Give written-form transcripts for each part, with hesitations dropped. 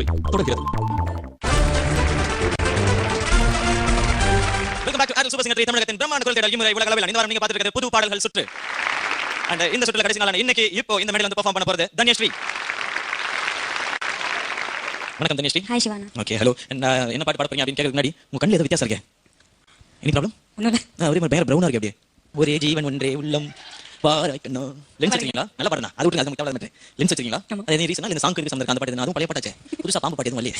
Singer தொடர்கிறது. Welcome back to ஆடல் super singer தமிழகத்தின் பிரம்மாண்ட குரல் தேடல் இம்முறை உலக அளவில் இந்த வாரம் நீங்க பார்த்துட்டு இருக்கிறது புது பாடல்கள் சுற்று. அண்ட் இந்த சுற்றுல கடைசி நாளான இன்னைக்கு இப்போ இந்த மேடையில வந்து பெர்ஃபார்ம் பண்ண போறது தன்யஸ்ரீ. வணக்கம் Dhanyashree. Hi Shivana. Okay hello. என்ன பாட்டு பாட போறீங்க அப்படின்னு கேட்கறதுக்கு முன்னாடி உங்க கண்ணுல ஏதோ வித்தியாசம் இருக்கே. Any problem? ஒண்ணும் இல்ல. ஒரே மாதிரி பிரவுனா இருக்கு அப்படியே. ஒரே ஜீவன் ஒன்றே உள்ளம் பாராய்க்கணும். லென்ஸ் வச்சிருக்கீங்களா? நல்ல பாடுனா அது விட்டு அது முக்கியமான மேட்டர். லென்ஸ் வச்சிருக்கீங்களா? அது ரீசனா இந்த சாங் இருக்கு அந்த பாட்டு அதுவும் பழைய பாட்டாச்சே. புதுசா பாம்பு பாட்டு எதுவும் இல்லையே.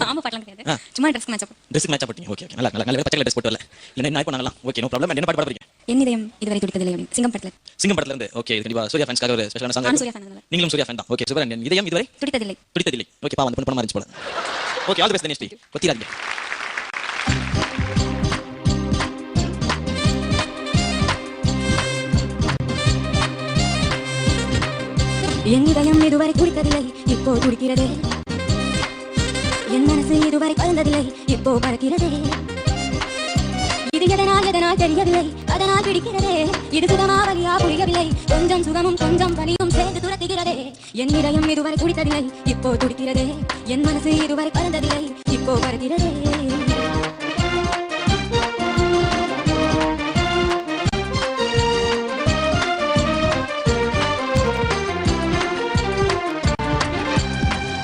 பாம்பு பாட்டலாம் கிடையாது. சும்மா dress match up. Dress match போட்டீங்க. Okay okay. நல்ல பச்சை ட்ரெஸ் போட்டு வரல. இல்ல என்ன பண்ணலாம். Okay no problem. என்ன பாட்டு பாட போறீங்க? என் இதயம் இதுவரை துடித்ததில்லை அப்படி சிங்கம் படத்துல. சிங்கம் படத்துல இருந்து. ஓகே கண்டிப்பா சூர்யா ஃபேன்ஸ்க்காக ஒரு ஸ்பெஷலான சாங். நான் சூர்யா ஃபேன் தான். நீங்களும் சூர்யா ஃபேன் தான். Okay super. என் இதயம் இதுவரை துடித்ததில்லை. ஓகே பாவம் அந்த படம் மாதிரி போல. Okay all the best Dhanyashree. கொத்திராதீங்க. என் இதயம் இதுவரை துடித்ததில்லை இப்போ துடிக்கிறதே. என் மனசு இதுவரை கலந்ததில்லை இப்போ பறக்கிறதே. இது எதனால் தெரியவில்லை அதனால் பிடிக்கிறதே. இது சுகமா வலியா புரியவில்லை கொஞ்சம் சுகமும் கொஞ்சம் வலியும் சேர்ந்து துரத்துகிறதே. என் இதயம் இதுவரை துடித்ததில்லை இப்போ துடிக்கிறதே. என் மனசு இதுவரை கலந்ததில்லை இப்போ பறக்கிறதே.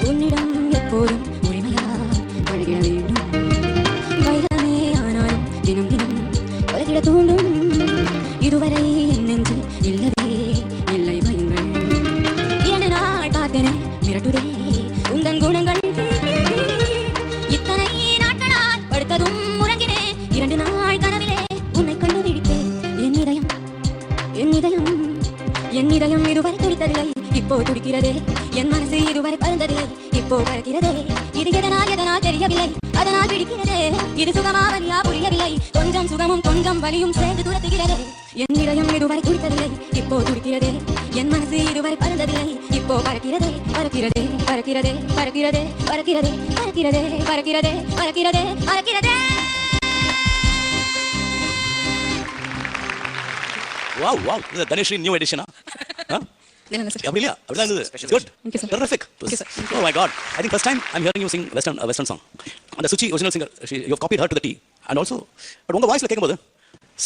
உன்னிடம் எப்போதும் உரிமையா பழகிட வேண்டும். வைரமே ஆனாலும் தினம் தினம் கொலைகிட தூண்டும். இதுவரை என் நெஞ்சு இல்லவே இல்லை பயங்கள். 2 நாள் பார்த்தனே மிரட்டுதே உந்தன் குணங்கள். இத்தனை நாட்களால் படுத்ததும் உறங்கினேன். 2 நாள் கனவிலே உன்னை கண்டு விழித்தேன். என் இதயம் இதுவரை துடித்ததில்லை இப்போ துடிக்கிறதே. என் மனசு இதுவரை பறந்ததில்லை இப்போ பறக்கிறதே. இது எதனால் தெரியவில்லை அதனால் பிடிக்கிறதே. இது சுகமா வலியா புரியவில்லை கொஞ்சம் சுகமும் கொஞ்சம் வலியும் சேர்ந்து துரத்துகிறதே. என் இதயம் இதுவரை துடித்ததில்லை இப்போ துடிக்கிறதே. என் மனசு இதுவரை பறந்ததில்லை இப்போ பறக்கிறதே. பறக்கிறதே பறக்கிறதே பறக்கிறதே பறக்கிறதே பறக்கிறதே பறக்கிறதே பறக்கிறதே பறக்கிறதே. Wow wow. இது தன்யஸ்ரீ நியூ எடிஷனா? அப்படியா? அப்படிதான் இருந்தது. Good. Terrific. Oh my god. I think first time I'm hearing you sing western song. And the Suchi original singer, you have copied her to the T. And also, but உங்க வாய்ஸ்ல கேட்கும்போது,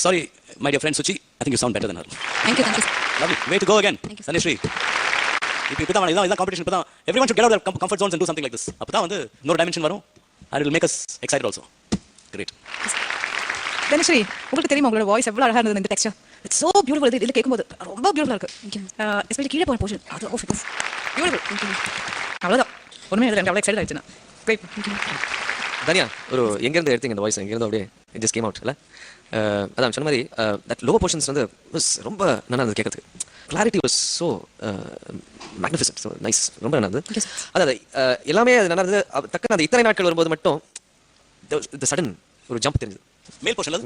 sorry my dear friend Suchi, I think you sound better than her. Thank you. Lovely. Way to go again. Dhaneshri. இப்பதான் இதான் competition. இப்பதான் everyone should get out of their comfort zones and do something like this. அப்பதான் வந்து இன்னொரு dimension வரும். And it will make us excited also. Great. Dhanushree, உங்களுக்கு தெரியுமா உங்களோட வாய்ஸ் எவ்வளவு அழகா இருந்தது? இந்த டெக்ஸ்சர் இட்ஸ் சோ பியூட்டிஃபுல். இதுல கேட்கும்போது ரொம்ப பியூட்டிஃபுல்லா இருக்கு. எஸ்பெஷலி கீழே போற போர்ஷன் அது ஓ ஃபிட்னஸ் பியூட்டிஃபுல். அவ்வளவுதான். ஒண்ணுமே இல்லை. அவ்வளவு எக்ஸைட்டட் ஆயிடுச்சு. கிரேட். தனியா ஒரு எங்க இருந்து எடுத்தீங்க இந்த வாய்ஸ்? எங்க இருந்து அப்படியே இட் ஜஸ்ட் கேம் அவுட் இல்ல? அதான் சொன்ன மாதிரி தட் லோவர் போர்ஷன்ஸ் வந்து ரொம்ப நல்லா இருந்தது கேட்கறதுக்கு. Clarity was so magnificent. So nice. ரொம்ப நல்லா இருந்தது. அதாவது எல்லாமே அது நல்லா இருந்தது. டக்குன்னு அந்த இத்தனை நாட்கள் வரும்போது மட்டும் இந்த சடன் ஒரு ஜம்ப் தெரிஞ்சது மேல் போர்ஷன்ல.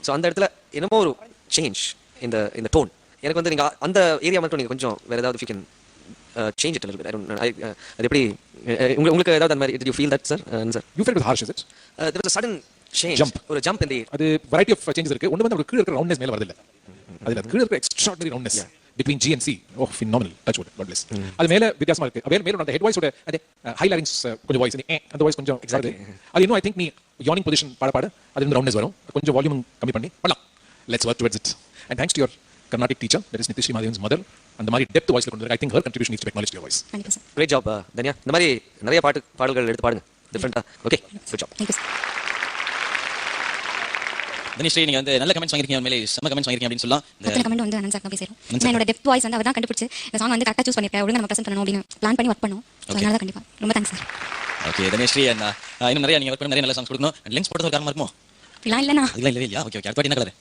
ஸோ அந்த இடத்துல என்னமோ ஒரு சேஞ்ச் இந்த டோன். எனக்கு வந்து நீங்க அந்த ஏரியா மட்டும் நீங்க கொஞ்சம் வேற ஏதாவது you can change it a little bit. I don't know. அது எப்படி உங்களுக்கு ஏதாவது அந்த மாதிரி did you feel that sir? Sir, you felt it was harsh, is it? There was a sudden change. ஒரு jump in the அது variety of changes இருக்கு. ஒண்ணு வந்து நமக்கு கீழ இருக்கிற ரவுண்ட்னஸ் மேல வரது இல்ல. அதுல கீழ இருக்கிற extraordinary roundness between G and C. Oh phenomenal. Touch wood. God bless. அது மேல வித்தியாசமா இருக்கு. மேல அந்த ஹெட் வாய்ஸோட அந்த ஹை லாரிங்ஸ் கொஞ்சம் வாய்ஸ் அந்த வாய்ஸ் கொஞ்சம் வருது. அது இன்னும் I think நீ yawning position பாட அது இந்த ரவுண்ட்னஸ் வரும். கொஞ்சம் வால்யூம் கம்மி பண்ணி பண்ணலாம். Let's work towards it. And thanks to your Carnatic teacher, that is Nitishri Madhavan's mother, and the மாதிரி depth voice la kondu. I think her contribution needs to be acknowledged to your voice. Thank you sir. great job Dhanya. இந்த மாதிரி நிறைய பாடல்கள் எடுத்து பாடுங்க டிஃபரெண்டா. Okay good job. Thank you sir. Dhanyashree நீங்க வந்து நல்ல கமெண்ட்ஸ் வாங்கிருக்கீங்க. உண்மையிலே செம்ம கமெண்ட்ஸ் வாங்கிருக்கீங்க அப்படின்னு சொல்லலாம். இந்த கமெண்ட் வந்து அனந்த் சார் தான் பேசுறோம். என்னோட டெப்த் வாய்ஸ் வந்து அவதான் கண்டுபிடிச்சு இந்த சாங் வந்து கரெக்ட்டா சூஸ் பண்ணிருக்காரு. ஒழுங்கா நம்ம பிரசன்ட் பண்ணனும் அப்படினு பிளான் பண்ணி வர்க் பண்ணோம். அதனால தான் கண்டிப்பா ரொம்ப தேங்க்ஸ் சார். ஓகே தன்யஸ்ரீ இன்னும் நிறைய நீங்க வர்க் பண்ணி நிறைய நல்ல சாங்ஸ் கொடுக்கணும். லென்ஸ் போடுறது ஒரு காரணமா இருக்குமோ? பிளான் இல்லனா அதெல்லாம் இல்லையா? ஓகே அடுத்த வாட்டி என்ன colour?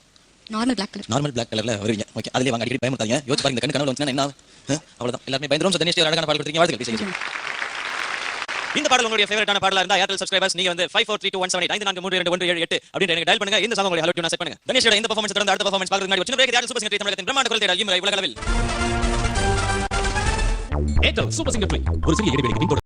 Normal black color. Normal black கலர்ல வருவீங்க. ஓகே அதுலயே வாங்க. அடிக்கடி பயமுறுத்தாதீங்க. யோசிச்சு பாருங்க. இந்த கண்ணு கனவுல வந்துச்சுனா என்ன அவ்வளவுதான். எல்லாரும் பயந்துரும். தன்யஸ்ரீ அழகான பாடல் கொடுத்தீங்க. வாழ்த்துக்கள். இந்த பாடல் உங்களுடைய ஃபேவரட்டான பாடலா இருந்தா ஏர்டெல் சப்ஸ்கிரைபர்ஸ் நீங்க வந்து 543217 54322178 அப்படினு எனக்கு டயல் பண்ணுங்க. இந்த சாங் உங்களுடைய ஹலோ டியூனா செட் பண்ணுங்க. தன்யஸ்ரீயோட இந்த பெர்ஃபார்மன்ஸ் தொடர்ந்து அடுத்த பெர்ஃபார்மன்ஸ் பார்க்கிறதுக்கு முன்னாடி சின்ன பிரேக். ஏர்டெல் சூப்பர் சிங்கர் தமிழகத்தின் பிரம்மாண்ட குரல் தேடல் இம்முறை உலக அளவில். ஏர்டெல் சூப்பர் சிங்கர் ஒரு சிறிய இடைவெளிக்கு